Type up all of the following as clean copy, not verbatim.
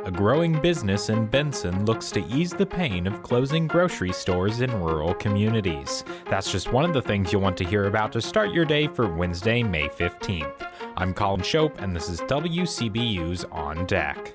A growing business in Benson looks to ease the pain of closing grocery stores in rural communities. That's just one of the things you'll want to hear about to start your day for Wednesday, May 15th. I'm Colin Shope, and this is WCBU's On Deck.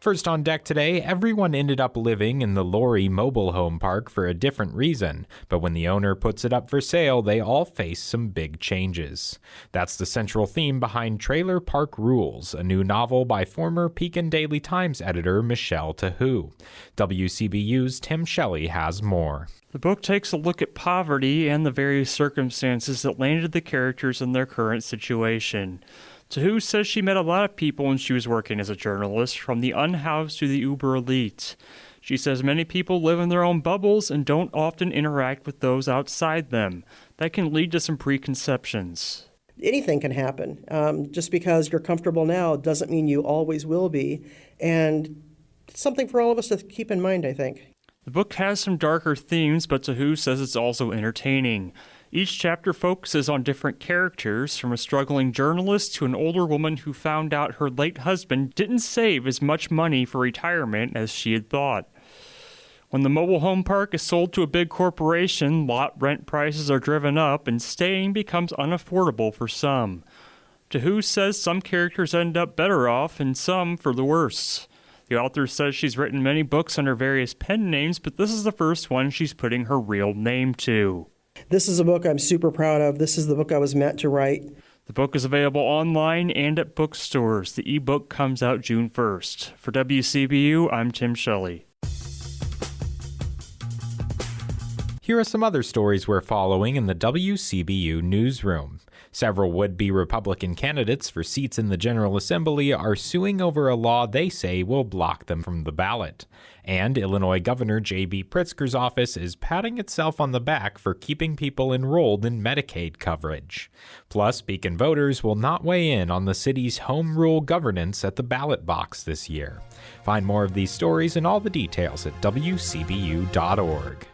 First on deck today, everyone ended up living in the Lori mobile home park for a different reason, but when the owner puts it up for sale, they all face some big changes. That's the central theme behind Trailer Park Rules, a new novel by former Pekin Daily Times editor Michelle Tahu. WCBU's Tim Shelley has more. The book takes a look at poverty and the various circumstances that landed the characters in their current situation. Tahu says she met a lot of people when she was working as a journalist, from the unhoused to the uber elite. She says many people live in their own bubbles and don't often interact with those outside them. That can lead to some preconceptions. Anything can happen. Just because you're comfortable now doesn't mean you always will be. And it's something for all of us to keep in mind, I think. The book has some darker themes, but Tahu says it's also entertaining. Each chapter focuses on different characters, from a struggling journalist to an older woman who found out her late husband didn't save as much money for retirement as she had thought. When the mobile home park is sold to a big corporation, lot rent prices are driven up and staying becomes unaffordable for some. Tahu says some characters end up better off and some for the worse. The author says she's written many books under various pen names, but this is the first one she's putting her real name to. This is a book I'm super proud of. This is the book I was meant to write. The book is available online and at bookstores. The ebook comes out June 1st. For WCBU, I'm Tim Shelley. Here are some other stories we're following in the WCBU newsroom. Several would-be Republican candidates for seats in the General Assembly are suing over a law they say will block them from the ballot. And Illinois Governor J.B. Pritzker's office is patting itself on the back for keeping people enrolled in Medicaid coverage. Plus, Beacon voters will not weigh in on the city's home rule governance at the ballot box this year. Find more of these stories and all the details at WCBU.org.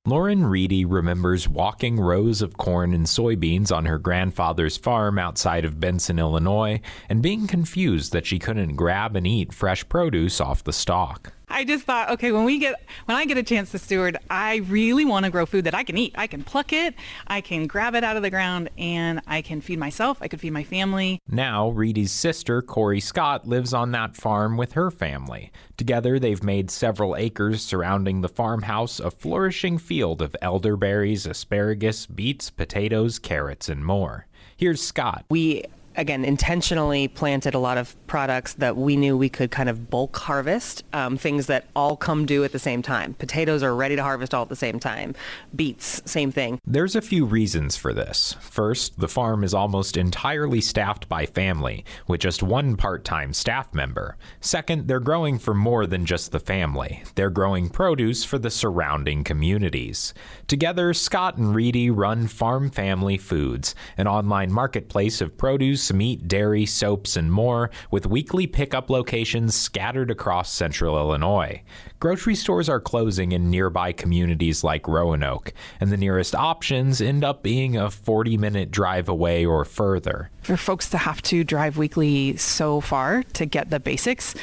Lauren Reedy remembers walking rows of corn and soybeans on her grandfather's farm outside of Benson, Illinois, and being confused that she couldn't grab and eat fresh produce off the stalk. I just thought, okay, when I get a chance to steward, I really want to grow food that I can eat. I can pluck it, I can grab it out of the ground, and I can feed myself, I can feed my family. Now, Reedy's sister, Corey Scott, lives on that farm with her family. Together, they've made several acres surrounding the farmhouse a flourishing field of elderberries, asparagus, beets, potatoes, carrots, and more. Here's Scott. We again, intentionally planted a lot of products that we knew we could kind of bulk harvest, things that all come due at the same time. Potatoes are ready to harvest all at the same time. Beets, same thing. There's a few reasons for this. First, the farm is almost entirely staffed by family, with just one part-time staff member. Second, they're growing for more than just the family. They're growing produce for the surrounding communities. Together, Scott and Reedy run Farm Family Foods, an online marketplace of produce, meat, dairy, soaps, and more, with weekly pickup locations scattered across central Illinois. Grocery stores are closing in nearby communities like Roanoke, and the nearest options end up being a 40-minute drive away or further. For folks to have to drive weekly so far to get the basics,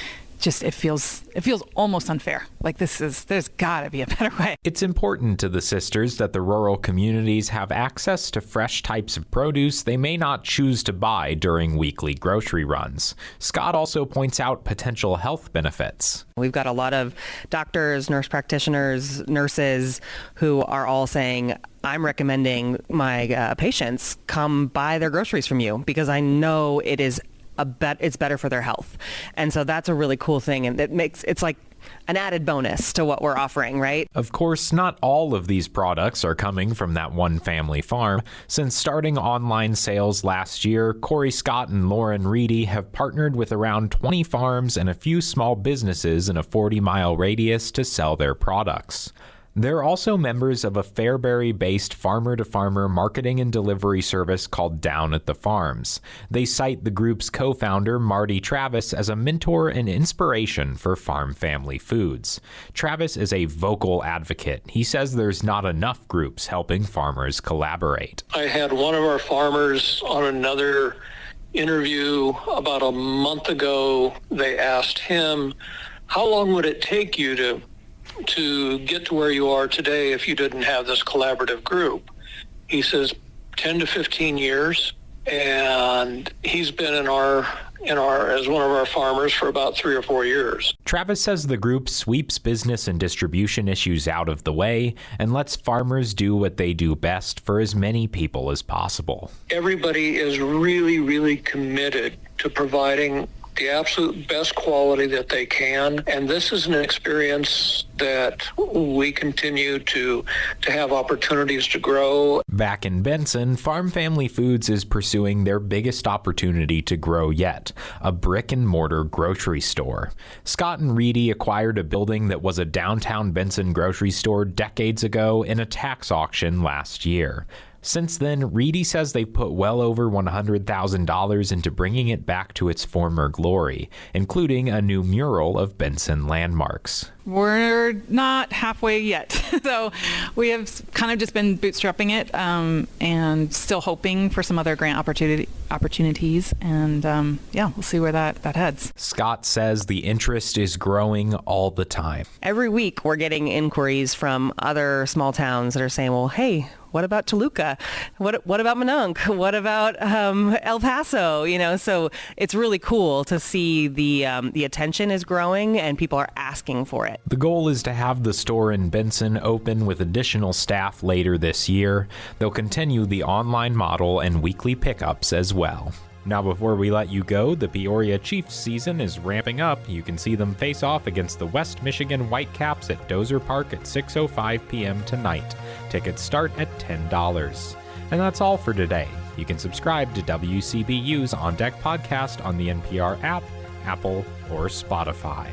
it feels almost unfair. Like there's gotta be a better way. It's important to the sisters that the rural communities have access to fresh types of produce they may not choose to buy during weekly grocery runs. Scott also points out potential health benefits. We've got a lot of doctors, nurse practitioners, nurses who are all saying, I'm recommending my patients come buy their groceries from you because I know it's better for their health. And so that's a really cool thing. And it's like an added bonus to what we're offering, right? Of course, not all of these products are coming from that one family farm. Since starting online sales last year, Corey Scott and Lauren Reedy have partnered with around 20 farms and a few small businesses in a 40-mile radius to sell their products. They're also members of a Fairbury-based farmer-to-farmer marketing and delivery service called Down at the Farms. They cite the group's co-founder, Marty Travis, as a mentor and inspiration for farm family foods. Travis is a vocal advocate. He says there's not enough groups helping farmers collaborate. I had one of our farmers on another interview about a month ago. They asked him, how long would it take you to get to where you are today if you didn't have this collaborative group? He says 10 to 15 years, and he's been in our as one of our farmers for about 3 or 4 years. Travis says the group sweeps business and distribution issues out of the way and lets farmers do what they do best for as many people as possible. Everybody is really, really committed to providing the absolute best quality that they can. And this is an experience that we continue to have opportunities to grow. Back in Benson, Farm Family Foods is pursuing their biggest opportunity to grow yet, a brick-and-mortar grocery store. Scott and Reedy acquired a building that was a downtown Benson grocery store decades ago in a tax auction last year. Since then, Reedy says they've put well over $100,000 into bringing it back to its former glory, including a new mural of Benson landmarks. We're not halfway yet. So we have kind of just been bootstrapping it and still hoping for some other grant opportunities. And we'll see where that heads. Scott says the interest is growing all the time. Every week we're getting inquiries from other small towns that are saying, well, hey, what about Toluca? What about Minonk? What about El Paso? So it's really cool to see the attention is growing and people are asking for it. The goal is to have the store in Benson open with additional staff later this year. They'll continue the online model and weekly pickups as well. Now, before we let you go, the Peoria Chiefs season is ramping up. You can see them face off against the West Michigan Whitecaps at Dozer Park at 6:05 p.m. tonight. Tickets start at $10. And that's all for today. You can subscribe to WCBU's On Deck podcast on the NPR app, Apple, or Spotify.